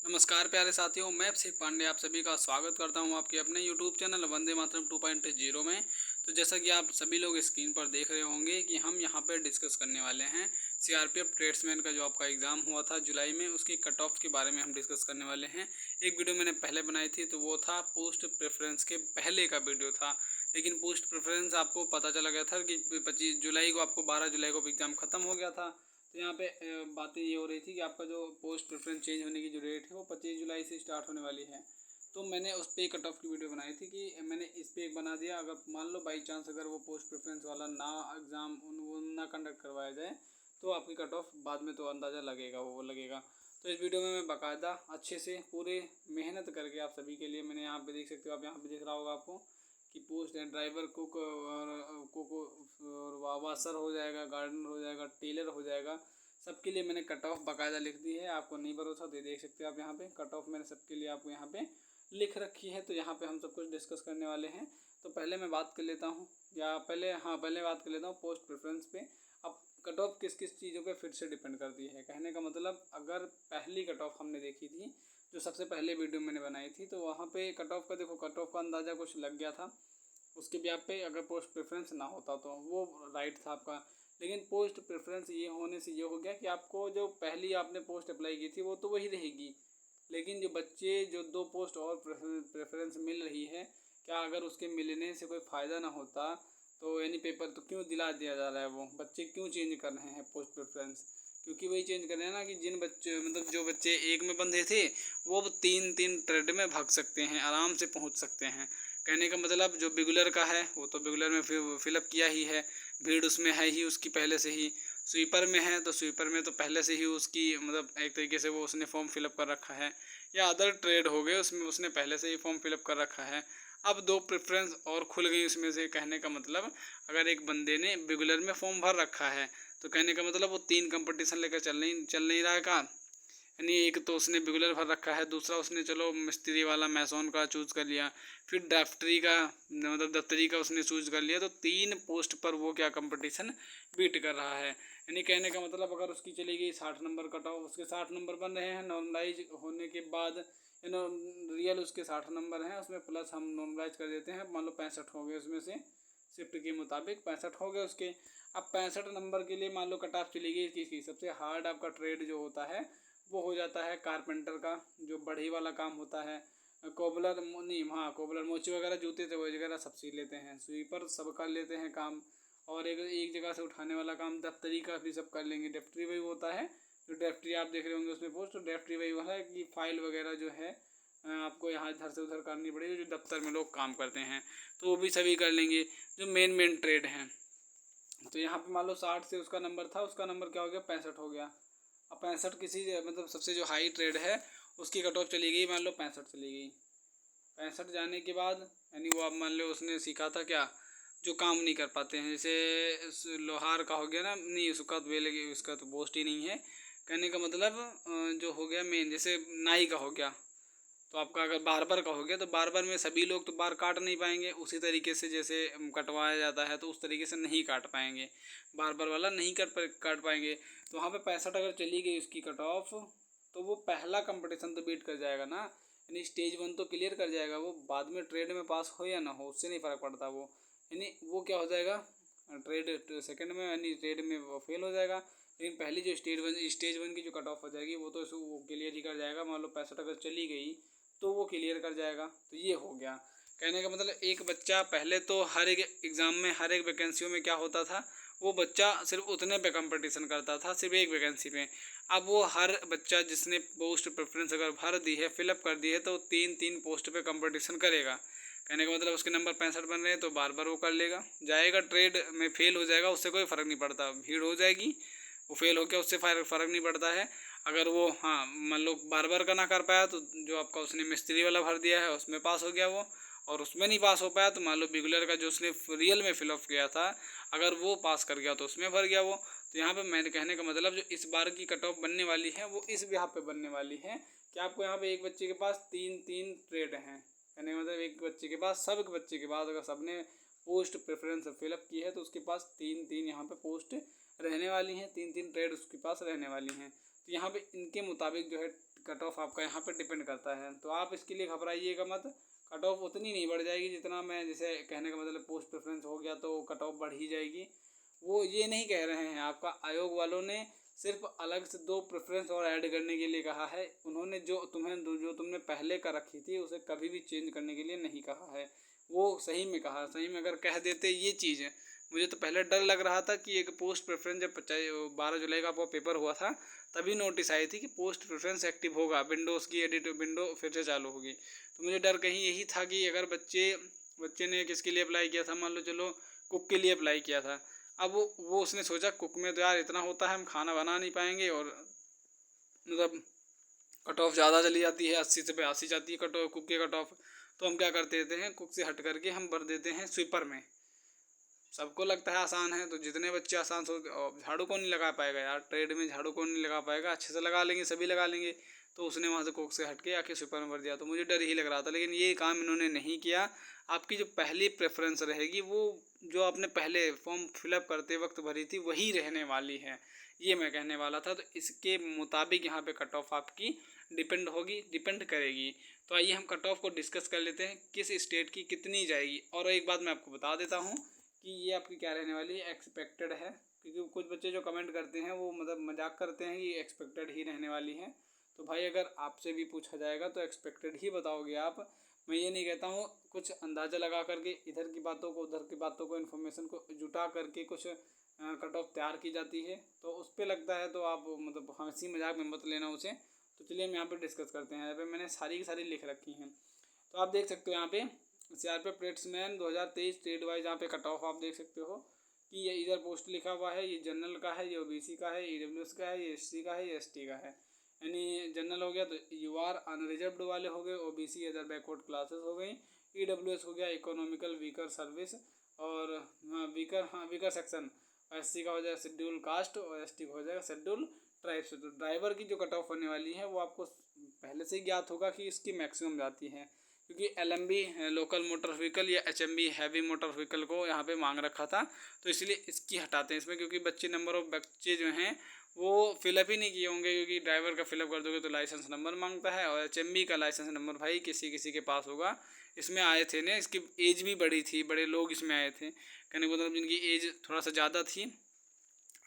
नमस्कार प्यारे साथियों, मैं अभिषेक पांडे आप सभी का स्वागत करता हूं आपके अपने यूट्यूब चैनल वंदे मातरम 2.0 में। तो जैसा कि आप सभी लोग स्क्रीन पर देख रहे होंगे कि हम यहां पे डिस्कस करने वाले हैं सीआरपीएफ ट्रेड्समैन का जो आपका एग्ज़ाम हुआ था जुलाई में, उसकी कट ऑफ के बारे में हम डिस्कस करने वाले हैं। एक वीडियो मैंने पहले बनाई थी तो वो था पोस्ट प्रेफरेंस के पहले का वीडियो था, लेकिन पोस्ट प्रेफरेंस आपको पता चला गया था कि 25 जुलाई को, आपको 12 जुलाई को एग्ज़ाम ख़त्म हो गया था। तो यहाँ पे बातें ये हो रही थी कि आपका जो पोस्ट प्रेफरेंस चेंज होने की जो डेट है वो 25 जुलाई से स्टार्ट होने वाली है। तो मैंने उस पर कट ऑफ की वीडियो बनाई थी कि मैंने इस पर एक बना दिया, अगर मान लो बाई चांस अगर वो पोस्ट प्रेफरेंस वाला ना एग्ज़ाम वो ना कंडक्ट करवाया जाए तो आपकी कट ऑफ बाद में तो अंदाज़ा लगेगा, वो लगेगा। तो इस वीडियो में मैं बाकायदा अच्छे से पूरे मेहनत करके आप सभी के लिए मैंने यहाँ पे देख सकते हो, आप यहाँ पे दिख रहा होगा आपको कि पोस्ट ड्राइवर कुक और वाशर हो जाएगा, गार्डनर हो जाएगा, टेलर हो जाएगा, सबके लिए मैंने कट ऑफ बाकायदा लिख दी है। आपको नहीं भरोसा तो ये देख सकते हो आप यहाँ पे कट ऑफ मैंने सबके लिए आपको यहाँ पे लिख रखी है। तो यहाँ पे हम सब कुछ डिस्कस करने वाले हैं। तो पहले मैं बात कर लेता हूँ, या पहले बात कर लेता हूँ पोस्ट प्रेफरेंस पे। अब कट ऑफ किस किस चीज़ों पे फिर से डिपेंड करती है, कहने का मतलब अगर पहली कट ऑफ हमने देखी थी, जो सबसे पहले वीडियो मैंने बनाई थी, तो वहाँ पे कट ऑफ का देखो, कट ऑफ का अंदाज़ा कुछ लग गया था। उसके भी आप पे अगर पोस्ट प्रेफरेंस ना होता तो वो राइट था आपका। लेकिन पोस्ट प्रेफरेंस ये होने से ये हो गया कि आपको जो पहली आपने पोस्ट अप्लाई की थी वो तो वही रहेगी, लेकिन जो बच्चे जो दो पोस्ट और प्रेफरेंस मिल रही है, क्या अगर उसके मिलने से कोई फ़ायदा ना होता तो यानी पेपर तो क्यों दिला दिया जा रहा है, वो बच्चे क्यों चेंज कर रहे हैं पोस्ट प्रेफरेंस? क्योंकि वही चेंज कर रहे हैं ना कि जिन बच्चे मतलब जो बच्चे एक में बंधे थे वो अब तीन तीन ट्रेड में भाग सकते हैं, आराम से पहुंच सकते हैं। कहने का मतलब जो बिगुलर का है वो तो बिगुलर में फिलअप किया ही है, भीड़ उसमें है ही उसकी पहले से ही। स्वीपर में है तो स्वीपर में तो पहले से ही उसकी मतलब एक तरीके से वो उसने फॉर्म फिलअप कर रखा है, या अदर ट्रेड हो गए उसमें उसने पहले से ही फॉर्म फिलअप कर रखा है। अब दो प्रेफरेंस और खुल गई उसमें से। कहने का मतलब अगर एक बंदे ने बिगुलर में फॉर्म भर रखा है तो कहने का मतलब वो तीन कंपटीशन लेकर चल नहीं रहा का, यानी एक तो उसने बिगुलर भर रखा है, दूसरा उसने चलो मिस्त्री वाला मैसोन का चूज़ कर लिया, फिर ड्राफ्टरी का मतलब दफ्तरी का उसने चूज़ कर लिया, तो तीन पोस्ट पर वो क्या कंपटीशन बीट कर रहा है। यानी कहने का मतलब अगर उसकी चली गई 60 नंबर कट ऑफ, उसके 60 नंबर बन रहे हैं नॉर्मलाइज होने के बाद, रियल उसके 60 नंबर हैं, उसमें प्लस हम नॉर्मलाइज कर देते हैं, मान लो 65 हो गए उसमें से, शिफ्ट के मुताबिक 65 हो गए उसके। अब 65 नंबर के लिए मान लो कट ऑफ चली गई किसकी, सबसे हार्ड आपका ट्रेड जो होता है वो हो जाता है कारपेंटर का, जो बढ़ई वाला काम होता है। कोबलर नहीं, हाँ कोबलर मोची वगैरह जूते थे वगैरह सब सी लेते हैं, स्वीपर सब कर लेते हैं काम, और एक जगह से उठाने वाला काम दफ्तरी का भी सब कर लेंगे। दफ्तरी वही होता है जो दफ्तरी आप देख रहे होंगे उसमें पोस्ट, तो दफ्तरी वही वाला है कि फाइल वगैरह जो है आपको यहाँ इधर से उधर करनी पड़ेगी, जो दफ्तर में लोग काम करते हैं तो वो भी सभी कर लेंगे जो मेन ट्रेड हैं। तो यहाँ पे मान लो 60 से उसका नंबर था, उसका नंबर क्या हो गया, 65 हो गया। अब 65 किसी मतलब सबसे जो हाई ट्रेड है उसकी कट ऑफ चली गई, मान लो 65 चली गई। 65 जाने के बाद यानी वो, अब मान लो उसने सीखा था क्या, जो काम नहीं कर पाते हैं, जैसे लोहार का हो गया ना, नहीं उसका तो वेले उसका तो पोस्ट ही नहीं है। कहने का मतलब जो हो गया मेन, जैसे नाई का हो गया, तो आपका अगर बार्बर का हो गया तो बार्बर में सभी लोग तो बाल काट नहीं पाएंगे उसी तरीके से जैसे कटवाया जाता है, तो उस तरीके से नहीं काट पाएंगे, बार्बर वाला नहीं काट पाएंगे। तो वहाँ पे 65 अगर चली गई उसकी कट ऑफ, तो वो पहला कंपटीशन तो बीट कर जाएगा ना, यानी स्टेज 1 तो क्लियर कर जाएगा वो, बाद में ट्रेड में पास हो या ना हो उससे नहीं फ़र्क पड़ता वो, यानी वो क्या हो जाएगा ट्रेड सेकंड में, यानी ट्रेड में वो फेल हो जाएगा। लेकिन पहली जो स्टेज वन की जो कट ऑफ हो जाएगी वो तो वो क्लियर ही कर जाएगा। मान लो 65 अगर चली गई तो वो क्लियर कर जाएगा। तो ये हो गया। कहने का मतलब एक बच्चा पहले तो हर एक एग्ज़ाम में हर एक वैकेंसियों में क्या होता था, वो बच्चा सिर्फ उतने पे कंपटीशन करता था, सिर्फ एक वैकेंसी पे। अब वो हर बच्चा जिसने पोस्ट प्रेफरेंस अगर भर दी है, फिलअप कर दी है, तो तीन तीन पोस्ट पे कंपटीशन करेगा। कहने का मतलब उसके नंबर 65 बन रहे हैं तो बार बार वो कर लेगा, जाएगा ट्रेड में फेल हो जाएगा, उससे कोई फ़र्क नहीं पड़ता, भीड़ हो जाएगी, वो फेल हो गया उससे फ़र्क नहीं पड़ता है। अगर वो हाँ मान लो बार बार का ना कर पाया तो जो आपका उसने मिस्त्री वाला भर दिया है उसमें पास हो गया वो, और उसमें नहीं पास हो पाया तो मान लो बिगुलर का जो उसने रियल में फिलअप किया था, अगर वो पास कर गया तो उसमें भर गया वो। तो यहाँ पे मैंने कहने का मतलब जो इस बार की कट ऑफ बनने वाली है वो इस यहाँ पे बनने वाली है कि आपको यहाँ पे एक बच्चे के पास तीन तीन ट्रेड हैं। कहने का मतलब एक बच्चे के पास, सब बच्चे के पास अगर सबने पोस्ट प्रेफरेंस फिलअप की है तो उसके पास तीन तीन यहाँ पे पोस्ट रहने वाली हैं, तीन तीन ट्रेड उसके पास रहने वाली हैं। तो यहाँ पे इनके मुताबिक जो है कट ऑफ आपका यहाँ पे डिपेंड करता है। तो आप इसके लिए घबराइएगा मत, कट ऑफ उतनी नहीं बढ़ जाएगी जितना मैं जैसे कहने का मतलब पोस्ट प्रेफरेंस हो गया तो कट ऑफ बढ़ ही जाएगी। वो ये नहीं कह रहे हैं, आपका आयोग वालों ने सिर्फ अलग से 2 प्रेफरेंस और ऐड करने के लिए कहा है। उन्होंने जो तुमने पहले का रखी थी उसे कभी भी चेंज करने के लिए नहीं कहा है। वो सही में कहा, सही में अगर कह देते ये चीज़ है, मुझे तो पहले डर लग रहा था कि एक पोस्ट प्रेफरेंस जब 12 जुलाई का आपका पेपर हुआ था तभी नोटिस आई थी कि पोस्ट प्रेफरेंस एक्टिव होगा, विंडोज़ की एडिट विंडो फिर से चालू होगी। तो मुझे डर कहीं यही था कि अगर बच्चे ने किसके लिए अप्लाई किया था, मान लो चलो कुक के लिए अप्लाई किया था, अब वो उसने सोचा कुक में तो यार इतना होता है हम खाना बना नहीं पाएंगे, और मतलब कट ऑफ ज़्यादा चली जाती है, 80 से 82 जाती है कुक की कट ऑफ। तो हम क्या कर देते हैं, कुक से हट करके हम भर देते हैं स्वीपर में। सबको लगता है आसान है, तो जितने बच्चे आसान सोचते, झाड़ू कौन नहीं लगा पाएगा यार, ट्रेड में झाड़ू कौन नहीं लगा पाएगा, अच्छे से लगा लेंगे, सभी लगा लेंगे। तो उसने वहाँ से कुक से हट के आके स्वीपर में भर दिया। तो मुझे डर ही लग रहा था, लेकिन ये काम इन्होंने नहीं किया। आपकी जो पहली प्रेफरेंस रहेगी वो जो आपने पहले फॉर्म फिलअप करते वक्त भरी थी वही रहने वाली है, ये मैं कहने वाला था। तो इसके मुताबिक यहाँ पे कट ऑफ आपकी डिपेंड करेगी। तो आइए हम कट ऑफ को डिस्कस कर लेते हैं, किस स्टेट की कितनी जाएगी। और एक बात मैं आपको बता देता हूँ कि ये आपकी क्या रहने वाली है, एक्सपेक्टेड है। क्योंकि कुछ बच्चे जो कमेंट करते हैं वो मतलब मजाक करते हैं कि एक्सपेक्टेड ही रहने वाली है। तो भाई अगर आपसे भी पूछा जाएगा तो एक्सपेक्टेड ही बताओगे आप। मैं ये नहीं कहता हूँ, कुछ अंदाज़ा लगा करके इधर की बातों को उधर की बातों को इन्फॉर्मेशन को जुटा करके कुछ कट ऑफ तैयार की जाती है, तो उस पर लगता है तो आप मतलब हंसी मजाक में मत लेना उसे। तो चलिए हम यहाँ पे डिस्कस करते हैं। यहाँ पे मैंने सारी की सारी लिख रखी हैं, तो आप देख सकते हो यहाँ पे सीआरपीएफ ट्रेड्समैन 2023 ट्रेड वाइज यहाँ पे कट ऑफ आप देख सकते हो कि ये इधर पोस्ट लिखा हुआ है, ये जनरल का है, ये ओबीसी का है, ईडब्ल्यूएस का है, ये एससी का है, ये एसटी का है। यानी जनरल हो गया तो यूआर अनरिजर्व्ड वाले हो गए, ओबीसी अदर बैकवर्ड क्लासेस हो गई, ईडब्ल्यूएस हो गया इकोनॉमिकल वीकर सर्विस और वीकर सेक्शन, एससी का हो जाएगा शेड्यूल कास्ट और एसटी का हो जाएगा शेड्यूल ट्राइब्स। तो ड्राइवर की जो कट ऑफ होने वाली है वो आपको पहले से ही ज्ञात होगा कि इसकी मैक्सिमम जाती है, क्योंकि एलएमबी लोकल मोटर व्हीकल या एचएमबी हैवी मोटर व्हीकल को यहाँ पे मांग रखा था, तो इसलिए इसकी हटाते हैं इसमें। क्योंकि नंबर ऑफ बच्चे जो हैं वो फिलअप ही नहीं किए होंगे, क्योंकि ड्राइवर का फिलअप कर दोगे तो लाइसेंस नंबर मांगता है, और एचएमबी का लाइसेंस नंबर भाई किसी किसी के पास होगा। इसमें आए थे ना, इसकी एज भी बड़ी थी, बड़े लोग इसमें आए थे, कहने को मतलब जिनकी एज थोड़ा सा ज़्यादा थी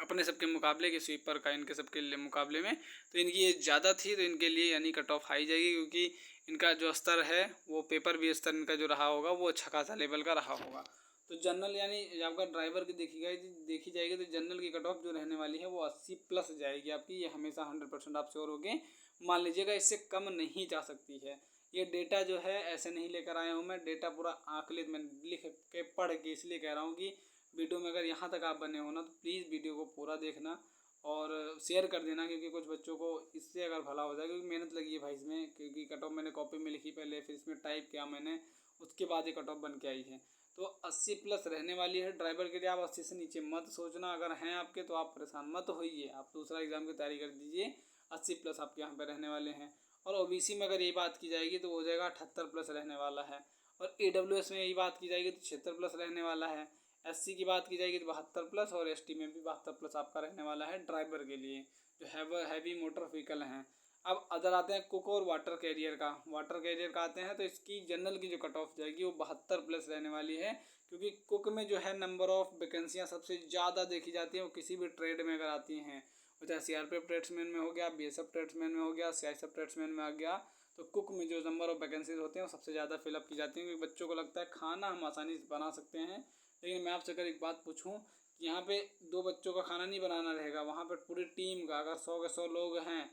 अपने सबके मुकाबले के स्वीपर का, इनके सबके मुकाबले में, तो इनकी एज ज़्यादा थी, तो इनके लिए यानी कट ऑफ हाई जाएगी। क्योंकि इनका जो स्तर है वो पेपर भी स्तर इनका जो रहा होगा वो अच्छा खासा लेवल का रहा होगा। तो जनरल यानी आपका ड्राइवर की देखी जाएगी तो जनरल की कट ऑफ जो रहने वाली है वो 80 प्लस जाएगी आपकी, ये हमेशा 100% आप श्योर होगे, मान लीजिएगा, इससे कम नहीं जा सकती है। ये डेटा जो है ऐसे नहीं लेकर आया हूँ मैं, डेटा पूरा आंकलित मैं लिख के पढ़ के इसलिए कह रहा हूँ कि वीडियो में अगर यहाँ तक आप बने हो ना तो प्लीज़ वीडियो को पूरा देखना और शेयर कर देना, क्योंकि कुछ बच्चों को इससे अगर भला हो जाए, क्योंकि मेहनत लगी है भाई इसमें। क्योंकि कट ऑफ मैंने कॉपी में लिखी पहले, फिर इसमें टाइप किया मैंने, उसके बाद ये कट ऑफ बन के आई है। तो 80 प्लस रहने वाली है ड्राइवर के लिए। आप 80 से नीचे मत सोचना, अगर हैं आपके तो आप परेशान मत होइए, आप दूसरा एग्ज़ाम की तैयारी कर दीजिए। 80 प्लस आपके यहाँ पे रहने वाले हैं। और ओबीसी में अगर ये बात की जाएगी तो हो जाएगा 78 प्लस रहने वाला है, और ईडब्ल्यूएस में यही बात की जाएगी तो 76 प्लस रहने वाला है, एससी की बात की जाएगी तो 72 प्लस, और एसटी में भी 72 प्लस आपका रहने वाला है ड्राइवर के लिए जो हैवी मोटर व्हीकल हैं। अब अदर आते हैं कुक और वाटर कैरियर का आते हैं, तो इसकी जनरल की जो कट ऑफ जाएगी वो 72 प्लस रहने वाली है। क्योंकि कुक में जो है नंबर ऑफ वैकेंसियाँ सबसे ज़्यादा देखी जाती हैं, वो किसी भी ट्रेड में अगर आती हैं, चाहे सीआरपीएफ ट्रेड्समैन में हो गया, बीएसएफ ट्रेड्समैन में हो गया, सीआईएसएफ ट्रेड्समैन में आ गया, तो कुक में जो नंबर ऑफ वैकेंसीज होते हैं वो सबसे ज़्यादा फिलअप की जाती हैं। क्योंकि बच्चों को लगता है खाना हम आसानी से बना सकते हैं, लेकिन मैं आपसे अगर एक बात पूछूं कि यहाँ पे 2 बच्चों का खाना नहीं बनाना रहेगा, वहाँ पर पूरी टीम का, अगर 100 के 100 लोग हैं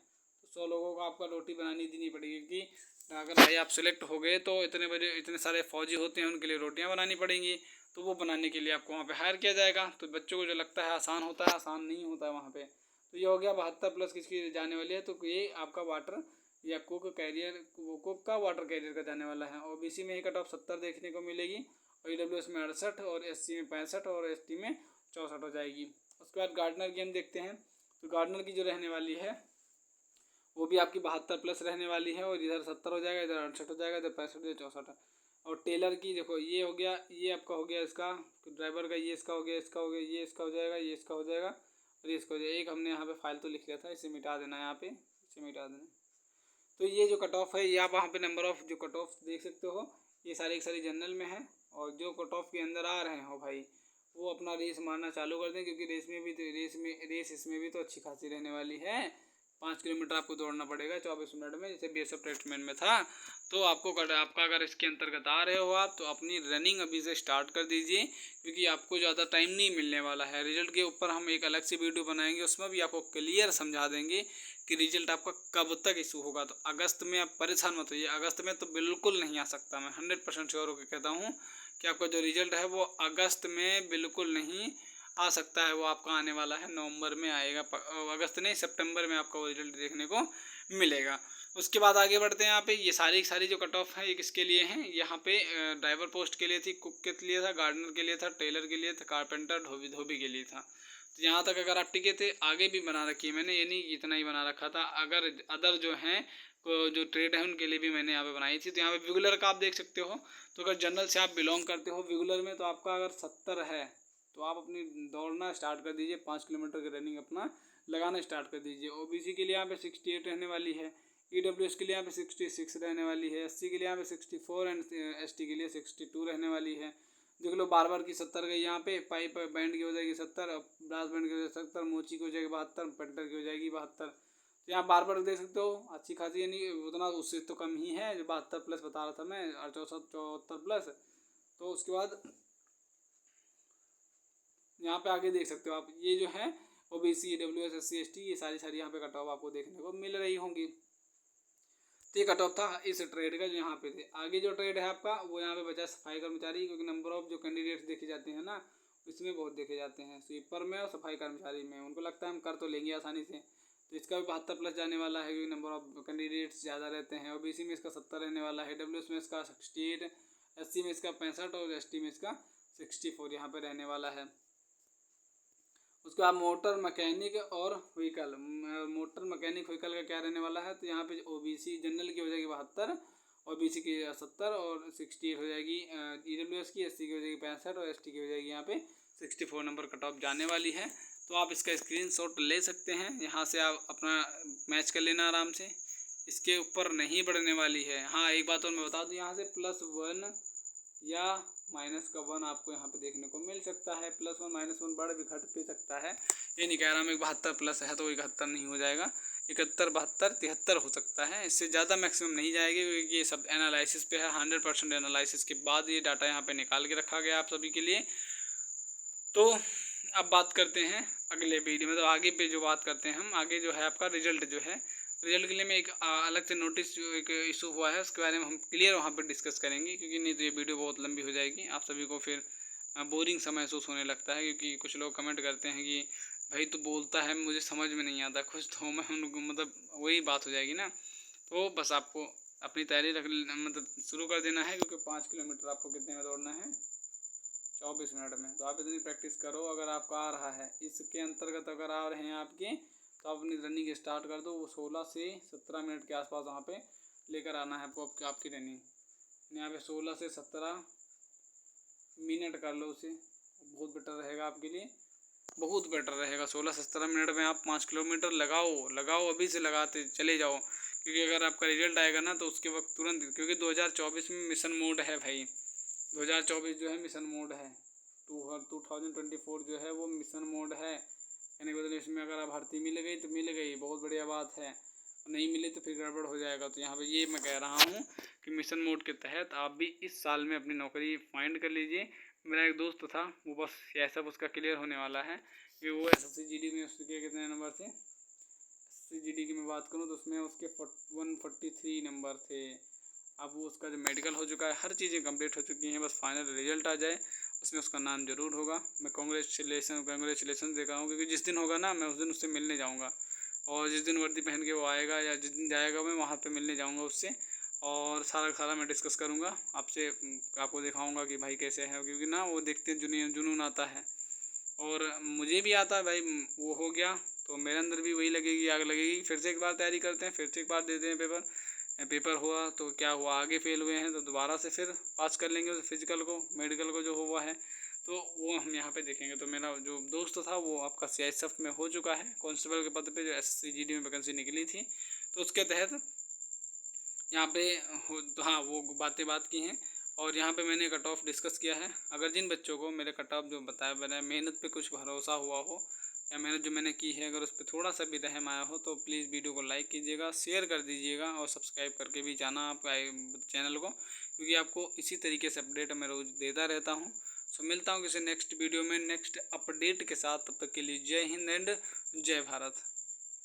तो 100 लोगों को आपका रोटी बनानी देनी पड़ेगी। क्योंकि अगर भाई आप सिलेक्ट हो गए तो इतने सारे फौजी होते हैं, उनके लिए रोटियाँ बनानी पड़ेंगी, तो वो बनाने के लिए आपको वहाँ पे हायर किया जाएगा। तो बच्चों को जो लगता है आसान होता है, आसान नहीं होता है वहाँ पे। तो ये हो गया 72 प्लस किसकी जाने वाली है, तो ये आपका वाटर या कुक का वाटर कैरियर का जाने वाला है। ओबीसी में ही कट ऑफ 70 देखने को मिलेगी, और ईडब्ल्यूएस में 68, और एससी में 65, और एसटी में 64 हो जाएगी। उसके बाद गार्डनर की हम देखते हैं, तो गार्डनर की जो रहने वाली है वो भी आपकी 72 प्लस रहने वाली है, और इधर 70 हो जाएगा, इधर 68 हो जाएगा, इधर 65, इधर 64। और टेलर की देखो, ये हो गया, ये आपका हो गया इसका ड्राइवर का, ये इसका हो गया, इसका हो गया, ये इसका हो जाएगा, ये इसका हो जाएगा, और ये इसका हो जाएगा। एक हमने यहाँ पे फाइल तो लिख लिया था, इसे मिटा देना, यहाँ पे इसे मिटा देना। तो ये जो कट ऑफ है, ये आप वहाँ पे नंबर ऑफ जो कट ऑफ देख सकते हो, ये सारी सारी जनरल में है। और जो कट ऑफ के अंदर आ रहे हो भाई, वो अपना रेस मारना चालू कर दें, क्योंकि रेस इसमें भी तो अच्छी खासी रहने वाली है। 5 किलोमीटर आपको दौड़ना पड़ेगा 24 मिनट में, जैसे बीएसएफ ट्रेडमैन में था। तो आपका अगर इसके अंतर्गत आ रहे हो आप, तो अपनी रनिंग अभी से स्टार्ट कर दीजिए, क्योंकि आपको ज़्यादा टाइम नहीं मिलने वाला है। रिजल्ट के ऊपर हम एक अलग से वीडियो बनाएंगे, उसमें भी आपको क्लियर समझा देंगे कि रिजल्ट आपका कब तक इशू होगा। तो अगस्त में आप परेशान मत होइए, अगस्त में तो बिल्कुल नहीं आ सकता। मैं 100% श्योर होकर कहता हूँ कि आपका जो रिजल्ट है वो अगस्त में बिल्कुल नहीं आ सकता है। वो आपका आने वाला है, नवंबर में आएगा, अगस्त नहीं सितंबर में आपका वो रिजल्ट देखने को मिलेगा। उसके बाद आगे बढ़ते हैं। यहाँ पे ये सारी जो कट ऑफ है ये किसके लिए हैं? यहाँ पे ड्राइवर पोस्ट के लिए थी, कुक के लिए था, गार्डनर के लिए था, टेलर के लिए था, कारपेंटर धोबी के लिए था। तो यहाँ तक अगर आप टिके थे, आगे भी बना रखी है मैंने, ये नहीं इतना ही बना रखा था। अगर अदर जो हैं जो ट्रेड है उनके लिए भी मैंने यहाँ पे बनाई थी। तो यहाँ पे विगुलर का आप देख सकते हो। तो अगर जनरल से आप बिलोंग करते हो विगुलर में, तो आपका अगर 70 है तो आप अपनी दौड़ना स्टार्ट कर दीजिए, 5 किलोमीटर की रनिंग अपना लगाना स्टार्ट कर दीजिए। ओबीसी के लिए यहाँ पे 68 रहने वाली है, ईडब्ल्यूएस के लिए यहाँ पे 66 रहने वाली है, एससी के लिए यहाँ पे 64 एंड एसटी के लिए 62 रहने वाली है। देख लो बार की 70 गई यहाँ पे, पाइप बैंड की हो जाएगी 70, ब्रास बैंड की हो जाएगी 70, मोची की हो जाएगी 72, पेंटर की हो जाएगी 72। तो यहाँ बार देख सकते हो, अच्छी खासी, यानी उतना उससे तो कम ही है, जो 72 प्लस बता रहा था मैं, 74 प्लस। तो उसके बाद यहाँ पे आगे देख सकते हो आप, ये जो है ओबीसी ईडब्ल्यूएस एससी एसटी, ये सारी यहाँ पे कट ऑफ आपको देखने को मिल रही होंगी। तो ये कट ऑफ था इस ट्रेड का जो यहाँ पे थे। आगे जो ट्रेड है आपका वो यहाँ पे बचा सफाई कर्मचारी, क्योंकि नंबर ऑफ जो कैंडिडेट्स देखे जाते हैं ना, इसमें बहुत देखे जाते हैं, स्वीपर में और सफाई कर्मचारी में। उनको लगता है हम कर तो लेंगे आसानी से, तो इसका भी 72 प्लस जाने वाला है, क्योंकि नंबर ऑफ कैंडिडेट्स ज़्यादा रहते हैं। ओबीसी में इसका 70 रहने वाला है, डब्ल्यूएस में इसका 68, एससी में इसका 65 और एसटी में इसका 64 यहाँ पे रहने वाला है। उसके बाद मोटर मैकेनिक और व्हीकल, मोटर मैकेनिक व्हीकल का क्या रहने वाला है? तो यहाँ पे ओबीसी जनरल की हो जाएगी 72, ओबीसी की 70 और 68 हो जाएगी ईडब्ल्यूएस की, एससी की हो जाएगी 65 और एसटी की हो जाएगी यहाँ पे 64 नंबर कट ऑफ जाने वाली है। तो आप इसका स्क्रीनशॉट ले सकते हैं, यहाँ से आप अपना मैच कर लेना आराम से। इसके ऊपर नहीं बढ़ने वाली है। हाँ एक बात और मैं बता दूँ, यहाँ से +1 या -1 आपको यहाँ पे देखने को मिल सकता है। +1 -1 बढ़ भी घट भी सकता है, ये नहीं कह रहा मैं 72 प्लस है तो 71 नहीं हो जाएगा, 71 72 73 हो सकता है, इससे ज़्यादा मैक्सिमम नहीं जाएगी, क्योंकि ये सब एनालिसिस पे है। 100% एनालिसिस के बाद ये डाटा यहाँ पे निकाल के रखा गया आप सभी के लिए। तो अब बात करते हैं अगले वीडियो में, तो आगे पे जो बात करते हैं हम, आगे जो है आपका रिजल्ट जो है, रिजल्ट के लिए मैं एक अलग से नोटिस जो एक इशू हुआ है उसके बारे में हम क्लियर वहाँ पर डिस्कस करेंगे, क्योंकि नहीं तो ये वीडियो बहुत लंबी हो जाएगी, आप सभी को फिर बोरिंग सा महसूस होने लगता है। क्योंकि कुछ लोग कमेंट करते हैं कि भाई तो बोलता है मुझे समझ में नहीं आता, खुश तो मैं उनको, मतलब वही बात हो जाएगी ना। तो बस आपको अपनी तैयारी मतलब शुरू कर देना है, क्योंकि 5 किलोमीटर आपको कितने में दौड़ना है? 24 मिनट में। तो आप इतनी प्रैक्टिस करो, अगर आपका आ रहा है, इसके अंतर्गत अगर आ रहे हैं आपके, तो आप अपनी रनिंग स्टार्ट कर दो। वो 16 से 17 मिनट के आसपास वहाँ पे लेकर आना है आपको आपकी रनिंग। यहाँ पे 16 से 17 मिनट कर लो उसे, बहुत बेटर रहेगा आपके लिए, बहुत बेटर रहेगा। 16 से 17 मिनट में आप 5 किलोमीटर लगाओ, अभी से लगाते चले जाओ, क्योंकि अगर आपका रिजल्ट आएगा ना तो उसके वक्त तुरंत, क्योंकि 2024 में मिशन मोड है भाई, 2024 जो है मिशन मोड है, 2024 जो है वो मिशन मोड है। यानी कि इसमें अगर आप भर्ती मिल गई तो मिल गई, बहुत बढ़िया बात है, नहीं मिले तो फिर गड़बड़ हो जाएगा। तो यहाँ पे ये मैं कह रहा हूँ कि मिशन मोड के तहत आप भी इस साल में अपनी नौकरी फाइंड कर लीजिए। मेरा एक दोस्त था, वो बस यह सब उसका क्लियर होने वाला है कि वो SSC-GD में उसके कितने नंबर थे? SSC-GD की मैं बात करूँ तो उसमें उसके 143 नंबर थे। अब वो उसका जो मेडिकल हो चुका है, हर चीज़ें कंप्लीट हो चुकी हैं, बस फाइनल रिजल्ट आ जाए, उसमें उसका नाम जरूर होगा। मैं कांग्रेचुलेसन दे रहा हूँ, क्योंकि जिस दिन होगा ना मैं उस दिन उससे मिलने जाऊँगा, और जिस दिन वर्दी पहन के वो आएगा या जिस दिन जाएगा मैं वहाँ पे मिलने जाऊँगा उससे, और सारा मैं डिस्कस करूँगा आपसे, आपको दिखाऊँगा कि भाई कैसे है, क्योंकि ना वो देखते जुनून आता है, और मुझे भी आता है भाई। वो हो गया तो मेरे अंदर भी वही लगेगी, आग लगेगी, फिर से एक बार तैयारी करते हैं, फिर से एक बार देते हैं पेपर हुआ तो क्या हुआ, आगे फेल हुए हैं तो दोबारा से फिर पास कर लेंगे उस फिजिकल को, मेडिकल को जो हुआ है, तो वो हम यहाँ पे देखेंगे। तो मेरा जो दोस्त था वो आपका CISF में हो चुका है, कांस्टेबल के पद पे, जो SSC-GD में वैकेंसी निकली थी, तो उसके तहत यहाँ पे हाँ वो बात की हैं। और यहाँ पे मैंने कट ऑफ डिस्कस किया है। अगर जिन बच्चों को मेरे कट ऑफ जो बताया मैंने, मेहनत पे कुछ भरोसा हुआ हो या मेहनत जो मैंने की है अगर उस पर थोड़ा सा भी रहम आया हो तो प्लीज़ वीडियो को लाइक कीजिएगा, शेयर कर दीजिएगा और सब्सक्राइब करके भी जाना आप चैनल को, क्योंकि आपको इसी तरीके से अपडेट मैं रोज़ देता रहता हूँ। सो मिलता हूँ किसी नेक्स्ट वीडियो में नेक्स्ट अपडेट के साथ। तब तक के लिए जय हिंद एंड जय भारत।